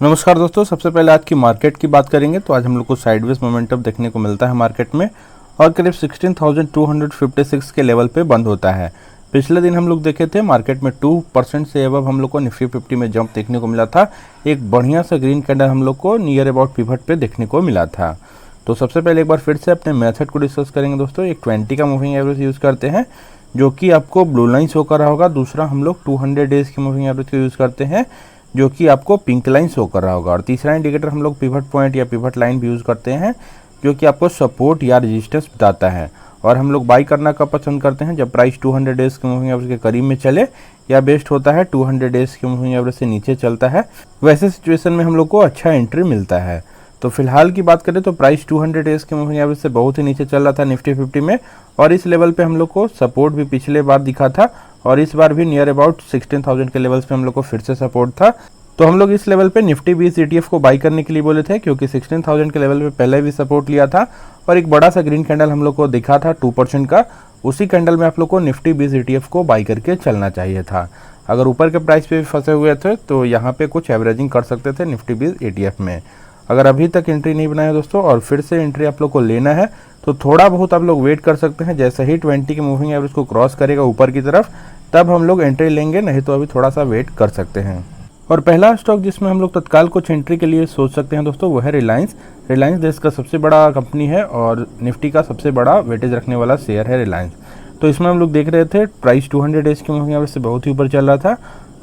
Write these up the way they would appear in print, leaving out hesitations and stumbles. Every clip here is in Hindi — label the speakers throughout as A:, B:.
A: नमस्कार दोस्तों, सबसे पहले आज की मार्केट की बात करेंगे तो आज हम लोग को साइडवेज मोमेंटम देखने को मिलता है मार्केट में और करीब 16,256 के लेवल पे बंद होता है। पिछले दिन हम लोग देखे थे मार्केट में 2% से अबव हम लोग को निफ्टी 50 में जंप देखने को मिला था। एक बढ़िया सा ग्रीन कैंडल हम लोग को नियर अबाउट पिवट पे देखने को मिला था। तो सबसे पहले एक बार फिर से अपने मेथड को डिस्कस करेंगे दोस्तों। एक 20 का मूविंग एवरेज यूज़ करते हैं जो कि आपको ब्लू लाइन शो कर रहा होगा। दूसरा हम लोग 200 डेज की मूविंग एवरेज को यूज़ करते हैं जो कि आपको पिंक लाइन शो कर रहा होगा। और तीसरा इंडिकेटर हम लोग पिवट पॉइंट या पिवट लाइन भी यूज़ करते हैं जो कि आपको सपोर्ट या रेजिस्टेंस बताता है। और हम लोग बाई करना कब पसंद करते हैं, जब प्राइस 200 डेज के मूविंग एवरेज के करीब में चले, या बेस्ट होता है 200 डेज के मूविंग एवरेज से नीचे चलता है। वैसे सिचुएशन में हम लोग को अच्छा एंट्री मिलता है। तो फिलहाल की बात करें तो प्राइस 200 डेज के मूविंग एवरेज से बहुत ही नीचे चल रहा था निफ्टी 50 में, और इस लेवल पे हम लोग को सपोर्ट भी पिछले बार दिखा था और इस बार भी नियर अबाउट 16,000 के लेवल्स पे हम लोग को फिर से सपोर्ट था। तो हम लोग इस लेवल पे निफ्टी 20 ETF को बाई करने के लिए बोले थे क्योंकि 16,000 के लेवल पे पहले भी सपोर्ट लिया था और एक बड़ा सा ग्रीन कैंडल हम लोग को दिखा था 2% का। उसी कैंडल में आप लोग को निफ्टी 20 ETF को बाई करके चलना चाहिए था। अगर ऊपर के प्राइस पे भी फंसे हुए थे तो यहाँ पे कुछ एवरेजिंग कर सकते थे निफ्टी 20 ETF में। अगर अभी तक एंट्री नहीं बनाया दोस्तों और फिर से एंट्री आप लोग को लेना है तो थोड़ा बहुत आप लोग वेट कर सकते हैं। जैसे ही 20 के मूविंग एवरेज को क्रॉस करेगा ऊपर की तरफ तब हम लोग एंट्री लेंगे, नहीं तो अभी थोड़ा सा वेट कर सकते हैं। और पहला स्टॉक जिसमें हम लोग तत्काल कुछ एंट्री के लिए सोच सकते हैं दोस्तों वो है रिलायंस। रिलायंस देश का सबसे बड़ा कंपनी है और निफ्टी का सबसे बड़ा वेटेज रखने वाला शेयर है रिलायंस। तो इसमें हम लोग देख रहे थे प्राइस 200 डेज के मूविंग एवरेज से बहुत ही ऊपर चल रहा था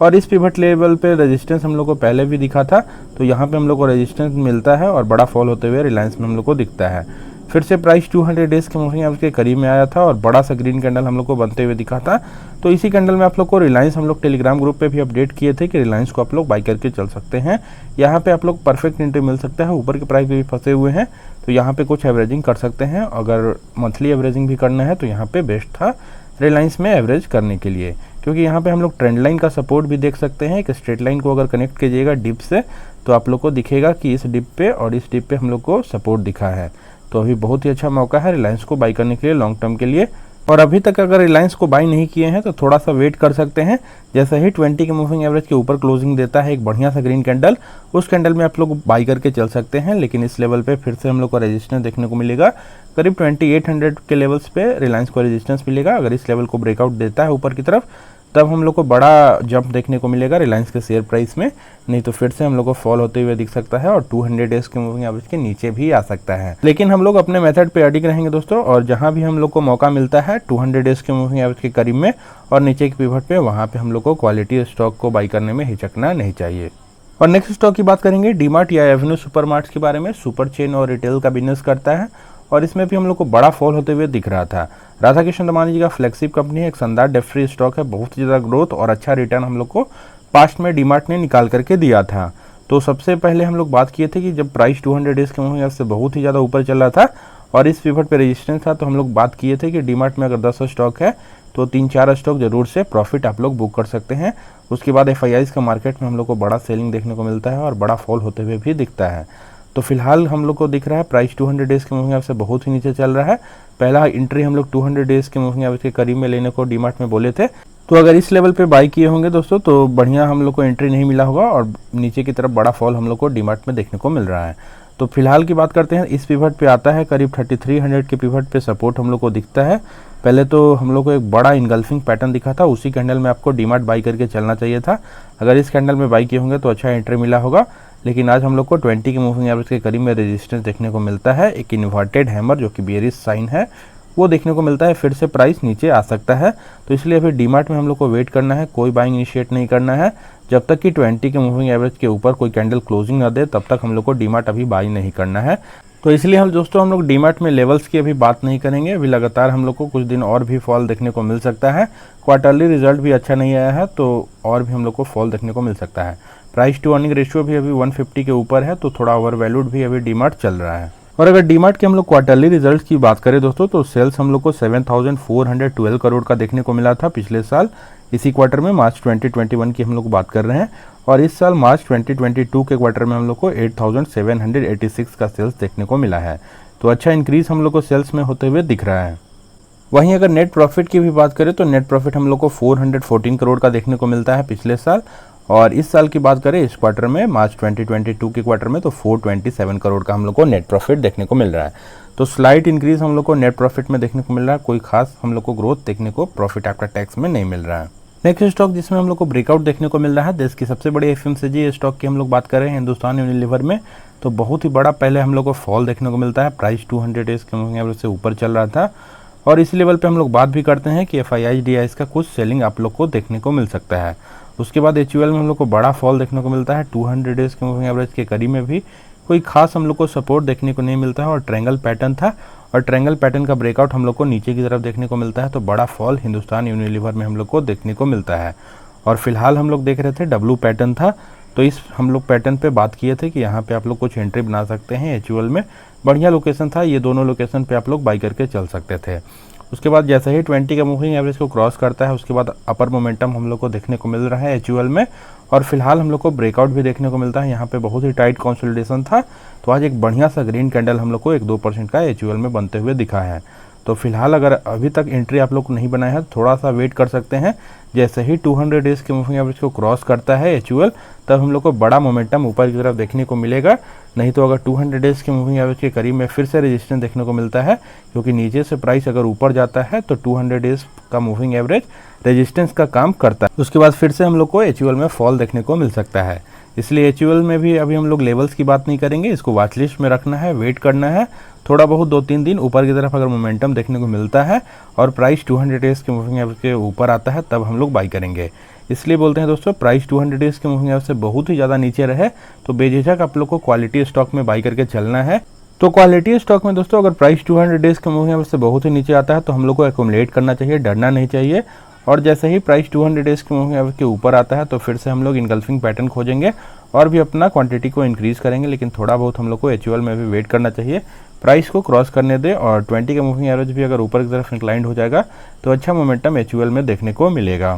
A: और इस पिवट लेवल पे रेजिस्टेंस हम लोग को पहले भी दिखा था। तो यहाँ पे हम लोग को रेजिस्टेंस मिलता है और बड़ा फॉल होते हुए रिलायंस में हम लोग को दिखता है। फिर से प्राइस 200 डेज के मूविंग एवरेज के करीब में आया था और बड़ा सा ग्रीन कैंडल हम लोग को बनते हुए दिखा था। तो इसी कैंडल में आप लोग को रिलायंस हम लोग टेलीग्राम ग्रुप पे भी अपडेट किए थे कि रिलायंस को आप लोग बाई करके चल सकते हैं। यहाँ पे आप लोग परफेक्ट एंट्री मिल सकता है। ऊपर के प्राइस पे भी फंसे हुए हैं तो यहाँ पे कुछ एवरेजिंग कर सकते हैं। अगर मंथली एवरेजिंग भी करना है तो यहाँ पे बेस्ट था रिलायंस में एवरेज करने के लिए, क्योंकि यहाँ पे हम लोग ट्रेंड लाइन का सपोर्ट भी देख सकते हैं। एक स्ट्रेट लाइन को अगर कनेक्ट कीजिएगा डिप से तो आप लोग को दिखेगा कि इस डिप पे और इस डिप पे हम लोग को सपोर्ट दिखा है। तो अभी बहुत ही अच्छा मौका है रिलायंस को बाई करने के लिए लॉन्ग टर्म के लिए। और अभी तक अगर रिलायंस को बाई नहीं किए हैं तो थोड़ा सा वेट कर सकते हैं। जैसे ही 20 के मूविंग एवरेज के ऊपर क्लोजिंग देता है एक बढ़िया सा ग्रीन कैंडल, उस कैंडल में आप लोग बाई करके चल सकते हैं। लेकिन इस लेवल पे फिर से हम लोग को रेजिस्टेंस देखने को मिलेगा। करीब 2800 के लेवल्स पे रिलायंस को रेजिस्टेंस मिलेगा। अगर इस लेवल को ब्रेकआउट देता है ऊपर की तरफ तब हम लोग को बड़ा जंप देखने को मिलेगा रिलायंस के शेयर प्राइस में, नहीं तो फिर से हम लोग को फॉल होते हुए दिख सकता है और 200 डेज के मूविंग एवरेज के नीचे भी आ सकता है। लेकिन हम लोग अपने मेथड पे अडिग रहेंगे दोस्तों, और जहां भी हम लोग को मौका मिलता है 200 डेज के मूविंग एवरेज के करीब में और नीचे के पिवट पे, वहां पे हम लोग को क्वालिटी स्टॉक को बाई करने में हिचकना नहीं चाहिए। और नेक्स्ट स्टॉक की बात करेंगे डीमार्ट या एवेन्यू सुपरमार्ट्स के बारे में। सुपर चेन और रिटेल का बिजनेस करता है और इसमें भी हम लोग को बड़ा फॉल होते हुए दिख रहा था। राधा कृष्ण दमानी जी का फ्लैगशिप कंपनी है, एक शानदार डेट फ्री स्टॉक है, बहुत ही ज़्यादा ग्रोथ और अच्छा रिटर्न हम लोग को पास्ट में डीमार्ट ने निकाल करके दिया था। तो सबसे पहले हम लोग बात किए थे कि जब प्राइस 200 डेज के मूविंग एवरेज से बहुत ही ज़्यादा ऊपर चल रहा था और इस पिवट पे रेजिस्टेंस था, तो हम लोग बात किए थे कि डीमार्ट में अगर 10 स्टॉक है तो 3-4 स्टॉक जरूर से प्रॉफिट आप लोग बुक कर सकते हैं। उसके बाद FIIs का मार्केट में हम लोग को बड़ा सेलिंग देखने को मिलता है और बड़ा फॉल होते हुए भी दिखता है। तो फिलहाल हम लोग को दिख रहा है प्राइस 200 डेज के मूविंग एवरेज से बहुत ही नीचे चल रहा है। पहला एंट्री हम लोग 200 डेज के मूविंग एवरेज के करीब में लेने को डीमार्ट में बोले थे। तो अगर इस लेवल पे बाई किए होंगे दोस्तों तो बढ़िया हम लोग को एंट्री नहीं मिला होगा और नीचे की तरफ बड़ा फॉल हम लोग को डीमार्ट में देखने को मिल रहा है। तो फिलहाल की बात करते हैं, इस पिवट पे आता है करीब 3300 के पिवट पे सपोर्ट हम लोग को दिखता है। पहले तो हम लोग को एक बड़ा इनगल्फिंग पैटर्न दिखा था, उसी कैंडल में आपको डीमार्ट बाई करके चलना चाहिए था। अगर इस कैंडल में बाई किए होंगे तो अच्छा एंट्री मिला होगा। लेकिन आज हम लोग को 20 के मूविंग एवरेज के करीब में रेजिस्टेंस देखने को मिलता है। एक इन्वर्टेड हैमर जो कि बेयरिश साइन है वो देखने को मिलता है, फिर से प्राइस नीचे आ सकता है। तो इसलिए अभी डीमार्ट में हम लोग को वेट करना है, कोई बाइंग इनिशिएट नहीं करना है जब तक कि 20 के मूविंग एवरेज के ऊपर कोई कैंडल क्लोजिंग ना दे, तब तक हम लोग को डीमार्ट अभी बाई नहीं करना है। तो इसलिए हम लोग डीमार्ट में लेवल्स की अभी बात नहीं करेंगे। अभी लगातार हम लोग को कुछ दिन और भी फॉल देखने को मिल सकता है। क्वार्टरली रिजल्ट भी अच्छा नहीं आया है तो और भी हम लोग को फॉल देखने को मिल सकता है। प्राइस टू अर्निंग रेशियो भी अभी 150 के ऊपर है, तो थोड़ा ओवर वैल्यूड भी अभी डीमार्ट चल रहा है। और अगर डीमार्ट के हम लोग क्वार्टरली रिजल्ट्स की बात करें दोस्तों तो सेल्स हम लोग को 7,412 करोड़ का देखने को मिला था पिछले साल इसी क्वार्टर में, मार्च 2021 की हम लोग बात कर रहे हैं। और इस साल मार्च 2022 के क्वार्टर में हम लोग को 8,786 का सेल्स देखने को मिला है। तो अच्छा इंक्रीज हम लोग को सेल्स में होते हुए दिख रहा है। वहीं अगर नेट प्रॉफिट की भी बात करें तो नेट प्रॉफिट हम लोग को 414 करोड़ का देखने को मिलता है पिछले साल, और इस साल की बात करें इस क्वार्टर में, मार्च 2022 के क्वार्टर में, तो 427 करोड़ का हम लोग को नेट प्रॉफिट देखने को मिल रहा है। तो स्लाइट इंक्रीज हम लोग को नेट प्रॉफिट में देखने को मिल रहा है, कोई खास हम लोग को ग्रोथ देखने को प्रॉफिट आफ्टर टैक्स में नहीं मिल रहा है। नेक्स्ट स्टॉक जिसमें हम लोग को ब्रेकआउट देखने को मिल रहा है, देश की सबसे बड़ी एफएमसीजी स्टॉक की हम लोग बात कर रहे हैं हिंदुस्तान यूनिलीवर में, तो बहुत ही बड़ा पहले हम लोग को फॉल देखने को मिलता है। प्राइस 200 डेज के मूविंग एवरेज से ऊपर चल रहा था और इस लेवल पे हम लोग बात भी करते हैं कि FIIs का कुछ सेलिंग आप लोग को देखने को मिल सकता है। उसके बाद HUL में हम लोग को बड़ा फॉल देखने को मिलता है, 200 डेज के मूविंग एवरेज के करीब में भी कोई खास हम लोग को सपोर्ट देखने को नहीं मिलता है और ट्रायंगल पैटर्न था और ट्रायंगल पैटर्न का ब्रेकआउट हम लोग को नीचे की तरफ देखने को मिलता है, तो बड़ा फॉल हिंदुस्तान यूनिलीवर में हम लोग को देखने को मिलता है। और फिलहाल हम लोग देख रहे थे डब्लू पैटर्न था, तो इस हम लोग पैटर्न पे बात किए थे कि यहाँ पे आप लोग कुछ एंट्री बना सकते हैं। HUL में बढ़िया लोकेशन था, ये दोनों लोकेशन पे आप लोग बाई करके चल सकते थे। उसके बाद जैसे ही 20 का मूविंग एवरेज को क्रॉस करता है उसके बाद अपर मोमेंटम हम लोग को देखने को मिल रहा है HUL में और फिलहाल हम लोग को ब्रेकआउट भी देखने को मिलता है। यहाँ पे बहुत ही टाइट कंसोलिडेशन था, तो आज एक बढ़िया सा ग्रीन कैंडल हम लोग को 1-2% का HUL में बनते हुए दिखा है। तो फिलहाल अगर अभी तक एंट्री आप लोग नहीं बनाए हैं तो थोड़ा सा वेट कर सकते हैं। जैसे ही 200 डेज के मूविंग एवरेज को क्रॉस करता है HUL, तब हम लोग को बड़ा मोमेंटम ऊपर की तरफ देखने को मिलेगा। नहीं तो अगर 200 डेज के मूविंग एवरेज के करीब में फिर से रेजिस्टेंस देखने को मिलता है, क्योंकि नीचे से प्राइस अगर ऊपर जाता है तो 200 डेज का मूविंग एवरेज रेजिस्टेंस का काम करता है। उसके बाद फिर से हम लोग को HUL में फॉल देखने को मिल सकता है, इसलिए HUL में भी अभी हम लोग लेवल्स की बात नहीं करेंगे, इसको वॉच लिस्ट में रखना है, वेट करना है। थोड़ा बहुत 2-3 दिन ऊपर की तरफ अगर मोमेंटम देखने को मिलता है और प्राइस 200 डेज के मूविंग एवरेज के ऊपर आता है तब हम लोग बाई करेंगे। इसलिए बोलते हैं दोस्तों, प्राइस 200 डेज के मूविंग एवरेज से बहुत ही ज़्यादा नीचे रहे तो बेझिझक आप लोग को क्वालिटी स्टॉक में बाई करके चलना है। तो क्वालिटी स्टॉक में दोस्तों अगर प्राइस 200 डेज के मूविंग एवरेज से बहुत ही नीचे आता है तो हम लोग को एक्यूमुलेट करना चाहिए, डरना नहीं चाहिए। और जैसे ही प्राइस 200 डेज के मूविंग एवरेज के ऊपर आता है तो फिर से हम लोग इनगल्फिंग पैटर्न खोजेंगे और भी अपना क्वांटिटी को इंक्रीज करेंगे, लेकिन थोड़ा बहुत हम लोग को HUL में भी वेट करना चाहिए, प्राइस को क्रॉस करने दे और 20 का मूविंग एवरेज भी अगर ऊपर की तरफ इंक्लाइंड हो जाएगा तो अच्छा मोमेंटम HUL में देखने को मिलेगा।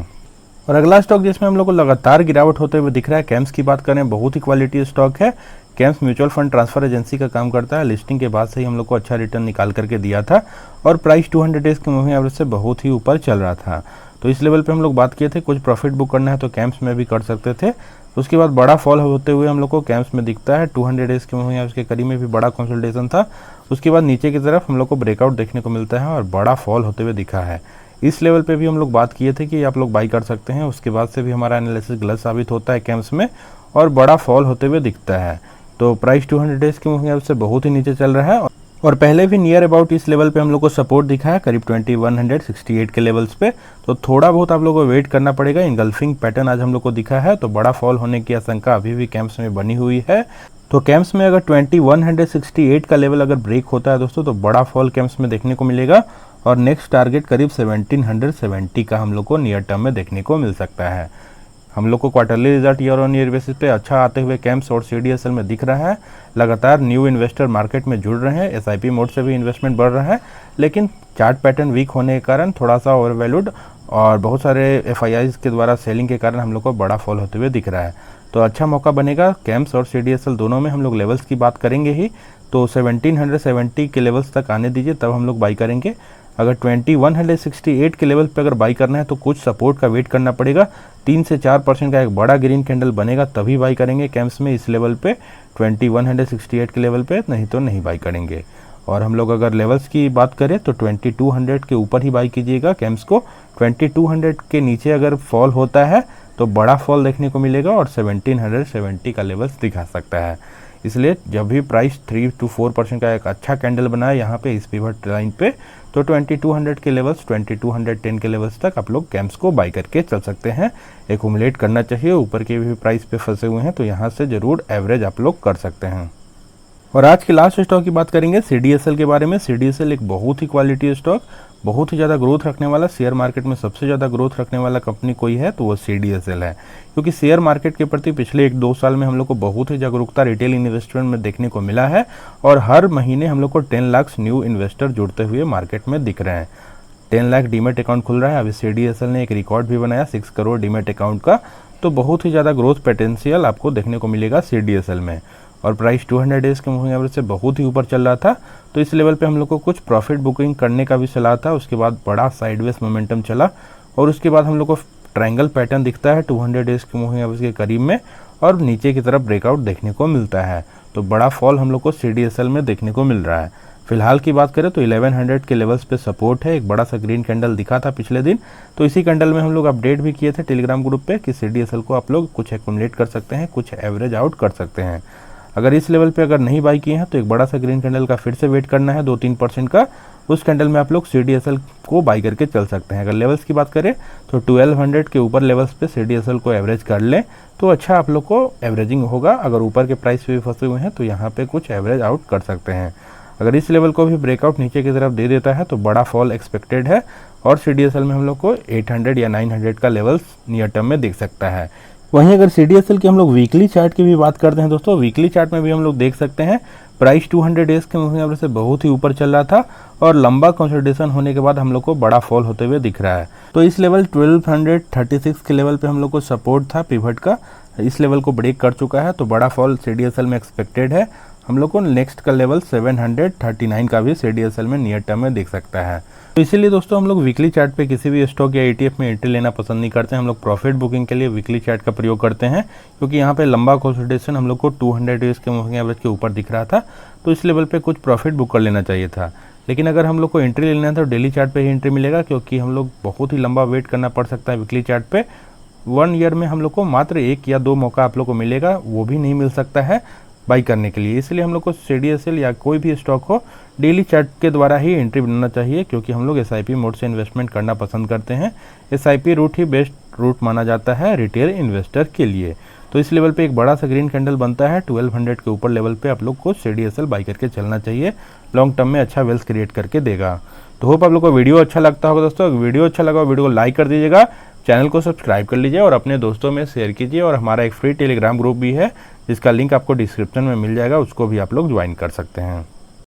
A: और अगला स्टॉक जिसमें हम लोग को लगातार गिरावट होते हुए दिख रहा है, कैम्स की बात करें, बहुत ही क्वालिटी स्टॉक है। Camps mutual fund transfer agency का काम करता है, लिस्टिंग के बाद से ही हम लोग को अच्छा रिटर्न निकाल करके दिया था और प्राइस 200 डेज के मूविंग एवरेज से बहुत ही ऊपर चल रहा था। तो इस लेवल पे हम लोग बात किए थे कुछ प्रॉफिट बुक करना है तो कैम्स में भी कर सकते थे। उसके बाद बड़ा फॉल होते हुए हम लोग को कैम्स में दिखता है, 200 डेज के मूविंग एवरेज के करीब में भी बड़ा कंसोलिडेशन था। उसके बाद नीचे की तरफ हम लोग को ब्रेकआउट देखने को मिलता है और बड़ा फॉल होते हुए दिखा है। इस लेवल पे भी हम लोग बात किए थे कि आप लोग बाई कर सकते हैं। उसके बाद से भी हमारा एनालिसिस गलत साबित होता है कैम्स में और बड़ा फॉल होते हुए दिखता है। तो प्राइस 200 डेज के मूविंग एवरेज से बहुत ही नीचे चल रहा है और पहले भी नियर अबाउट इस लेवल पे हम लोग को सपोर्ट दिखा है, करीब 2168 के लेवल्स पे। तो थोड़ा बहुत आप लोगों को वेट करना पड़ेगा। इनगल्फिंग पैटर्न आज हम लोग को दिखा है, तो बड़ा फॉल होने की आशंका अभी भी कैम्स में बनी हुई है। तो कैम्स में अगर 2168 का लेवल अगर ब्रेक होता है दोस्तों तो बड़ा फॉल कैम्स में देखने को मिलेगा और नेक्स्ट टारगेट करीब 1770 का हम लोग को नियर टर्म में देखने को मिल सकता है। हम लोग को quarterly result year on year basis पे अच्छा आते हुए कैम्स और CDSL में दिख रहा है। लगातार न्यू इन्वेस्टर मार्केट में जुड़ रहे हैं, SIP मोड से भी इन्वेस्टमेंट बढ़ रहा है, लेकिन चार्ट पैटर्न वीक होने के कारण थोड़ा सा ओवरवैल्यूड और बहुत सारे FIIs के द्वारा सेलिंग के कारण हम लोग को बड़ा फॉल होते हुए दिख रहा है। तो अच्छा मौका बनेगा, कैम्स और CDSL दोनों में हम लोग लेवल्स की बात करेंगे ही, तो 1770 के लेवल्स तक आने दीजिए तब हम लोग बाई करेंगे। अगर 2168 के लेवल पे अगर बाई करना है तो कुछ सपोर्ट का वेट करना पड़ेगा, 3 से 4% का एक बड़ा ग्रीन कैंडल बनेगा तभी बाई करेंगे कैम्स में इस लेवल पे 2168 के लेवल पे, नहीं तो नहीं बाई करेंगे। और हम लोग अगर लेवल्स की बात करें तो 2200 के ऊपर ही बाई कीजिएगा कैम्स को। 2200 के नीचे अगर फॉल होता है तो बड़ा फॉल देखने को मिलेगा और 1770 का लेवल्स दिखा सकता है। इसलिए जब भी प्राइस 3 to 4% का एक अच्छा कैंडल बनाए यहाँ पे इस पिवट लाइन पे, तो 2200 के लेवल्स, 2210 के लेवल्स तक आप लोग कैम्स को बाई करके चल सकते हैं। एक्यूमुलेट करना चाहिए, ऊपर के भी प्राइस पे फंसे हुए हैं तो यहाँ से ज़रूर एवरेज आप लोग कर सकते हैं। और आज के लास्ट स्टॉक की बात करेंगे CDSL के बारे में। CDSL एक बहुत ही क्वालिटी स्टॉक, बहुत ही ज़्यादा ग्रोथ रखने वाला, शेयर मार्केट में सबसे ज़्यादा ग्रोथ रखने वाला कंपनी कोई है तो वो CDSL है, क्योंकि शेयर मार्केट के प्रति पिछले 1-2 साल में हम लोग को बहुत ही जागरूकता रिटेल इन्वेस्टमेंट में देखने को मिला है और हर महीने हम लोग को 10 लाख न्यू इन्वेस्टर जुड़ते हुए मार्केट में दिख रहे हैं। 10 लाख डीमेट अकाउंट खुल रहा है। अभी CDSL ने एक रिकॉर्ड भी बनाया 6 करोड़ डीमेट अकाउंट का, तो बहुत ही ज़्यादा ग्रोथ पोटेंशियल आपको देखने को मिलेगा CDSL में। और प्राइस 200 डेज के मूविंग एवरेज से बहुत ही ऊपर चल रहा था, तो इस लेवल पे हम लोग को कुछ प्रॉफिट बुकिंग करने का भी सलाह था। उसके बाद बड़ा साइडवेज मोमेंटम चला और उसके बाद हम लोग को ट्रायंगल पैटर्न दिखता है 200 डेज के मूविंग एवरेज के करीब में और नीचे की तरफ ब्रेकआउट देखने को मिलता है। तो बड़ा फॉल हम लोग को CDSL में देखने को मिल रहा है। फिलहाल की बात करें तो 1100 के लेवल्स पे सपोर्ट है। एक बड़ा सा ग्रीन कैंडल दिखा था पिछले दिन, तो इसी कैंडल में हम लोग अपडेट भी किए थे टेलीग्राम ग्रुप पे कि CDSL को आप लोग कुछ एक्यूमुलेट कर सकते हैं, कुछ एवरेज आउट कर सकते हैं। अगर इस लेवल पे अगर नहीं बाई किए हैं तो एक बड़ा सा ग्रीन कैंडल का फिर से वेट करना है 2-3% का, उस कैंडल में आप लोग CDSL को बाई करके चल सकते हैं। अगर लेवल्स की बात करें तो 1200 के ऊपर लेवल्स पे CDSL को एवरेज कर लें तो अच्छा आप लोग को एवरेजिंग होगा। अगर ऊपर के प्राइस पे भी फंसे हुए हैं तो यहाँ पे कुछ एवरेज आउट कर सकते हैं। अगर इस लेवल को भी ब्रेकआउट नीचे की तरफ दे देता है तो बड़ा फॉल एक्सपेक्टेड है और CDSL में हम लोग को 800 या 900 का लेवल्स नियर टर्म में दिख सकता है। वहीं अगर CDSL की हम लोग वीकली चार्ट की भी बात करते हैं दोस्तों, वीकली चार्ट में भी हम लोग देख सकते हैं प्राइस 200 डेज के मूविंग एवरेज से बहुत ही ऊपर चल रहा था और लंबा कंसोलिडेशन होने के बाद हम लोग को बड़ा फॉल होते हुए दिख रहा है। तो इस लेवल 1236 के लेवल पे हम लोग को सपोर्ट था पिवट का, इस लेवल को ब्रेक कर चुका है तो बड़ा फॉल CDSL में एक्सपेक्टेड है। हम लोग को नेक्स्ट का लेवल 739 का भी CDSL में नियर टर्म में दिख सकता है। तो इसीलिए दोस्तों हम लोग वीकली चार्ट पे किसी भी स्टॉक या ETF में एंट्री लेना पसंद नहीं करते हैं। हम लोग प्रॉफिट बुकिंग के लिए वीकली चार्ट का प्रयोग करते हैं, क्योंकि यहाँ पे लंबा कंसोलिडेशन हम लोग को 200 डेज के मूविंग एवरेज के ऊपर दिख रहा था, तो इस लेवल पे कुछ प्रॉफिट बुक कर लेना चाहिए था। लेकिन अगर हम लोग को एंट्री लेना है तो डेली चार्ट पे ही एंट्री मिलेगा, क्योंकि हम लोग बहुत ही लंबा वेट करना पड़ सकता है वीकली चार्ट पे। 1 ईयर में हम लोग को मात्र 1 या 2 मौका आप लोग को मिलेगा, वो भी नहीं मिल सकता है बाई करने के लिए। इसलिए हम लोग को CDSL या कोई भी स्टॉक हो डेली चार्ट के द्वारा ही एंट्री बनाना चाहिए, क्योंकि हम लोग SIP मोड से इन्वेस्टमेंट करना पसंद करते हैं। SIP रूट ही बेस्ट रूट माना जाता है रिटेल इन्वेस्टर के लिए। तो इस लेवल पे एक बड़ा सा ग्रीन कैंडल बनता है 1200 के ऊपर लेवल पे आप लोग को CDSL बाई करके चलना चाहिए, लॉन्ग टर्म में अच्छा वेल्थ क्रिएट करके देगा। तो होप आप लोग को वीडियो अच्छा लगता होगा दोस्तों। अगर वीडियो अच्छा लगा वीडियो को लाइक कर दीजिएगा, चैनल को सब्सक्राइब कर लीजिए और अपने दोस्तों में शेयर कीजिए। और हमारा एक फ्री टेलीग्राम ग्रुप भी है जिसका लिंक आपको डिस्क्रिप्शन में मिल जाएगा, उसको भी आप लोग ज्वाइन कर सकते हैं।